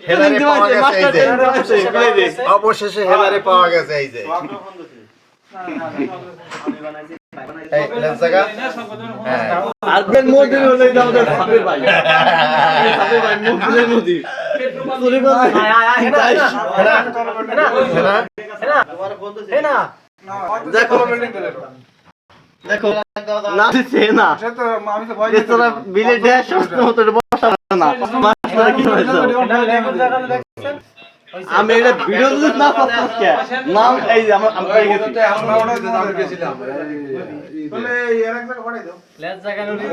হেলারে পাওয়া গেছে এই যে অবশেষে হেলারে পাওয়া গেছে এই যে এই লেন্সাগা আর বেন মোদি হলে আমাদের সাপে ভাই এই সাপে ভাই মোদি চুরি করে হেনা দেখো দেখো না দিছে না আমি তো ভয় তোরা বিলে দেশ সস্তা মতো বসা না মাস্টার কি হইছে আমি এটা ভিডিও দিতে না পারতাম নাম এই যে আমরা গেছি আমরা ওটা গেছিলাম বলে এর এক জায়গা বাড়াই দাও লেজ জায়গা নদী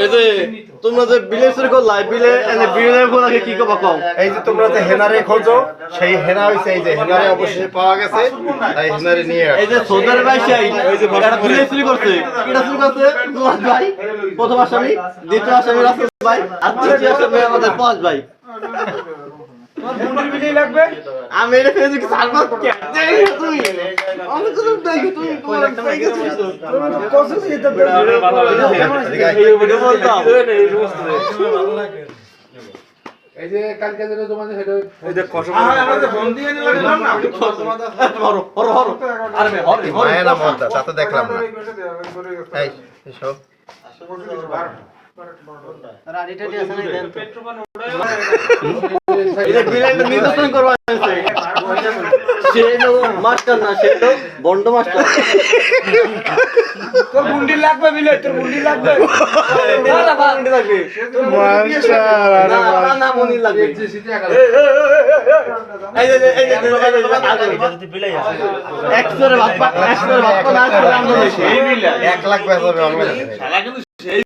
এই যে তোমরা যে বিলে শুরু করলা বিলে এনে বিলে ফোনাকে কি কবা কও এই যে তোমরা যে হেনারে খোঁজো সেই হেনা হইছে এই যে হেনারে অবশেষে পাওয়া গেছে তাই হেনারে নিয়ে এই যে সোদার ভাই সেই এটা বিলে শুরু করছে কিটা শুরু করছে তোমার ভাই প্রথম আসামি দ্বিতীয় আসামি রাসেল ভাই আর তৃতীয় আসামি আমাদের পাঁচ ভাই তোমার মুন্ডির বিলেই লাগবে আমি এটা ফেসবুক সার্ভার কে তুই আমি তো দেখি তুই কোন জায়গায় ছিস কত দিতে এই ভিডিও বলতাম এই যে কালকে যেটা তোমাদের সেটা এই যে কষ্ট আমরা যে ফোন দিয়ে নিলাম না হরো হরো হরো আরে মে হরো মায়া না মদ্দা তা তো দেখলাম না এই এসো রাডিটাটি আছে না দেন এটা বিলেন্ড নির্বাচন করবা আছে সেনো মাস্টার না সেনো বন্ড মাস্টার তোর মুন্ডি লাগবে বিলে তোর মুন্ডি লাগবে না বান্ডি লাগবে মাশাআল্লাহ না না মনি লাগবে এই যে যদি বিলাই আছে এক্সরে বাপ্পা না করে আমরা এই বিলে 1 লাখ বেচা হবে বাংলাদেশে শালা কিন্তু সেই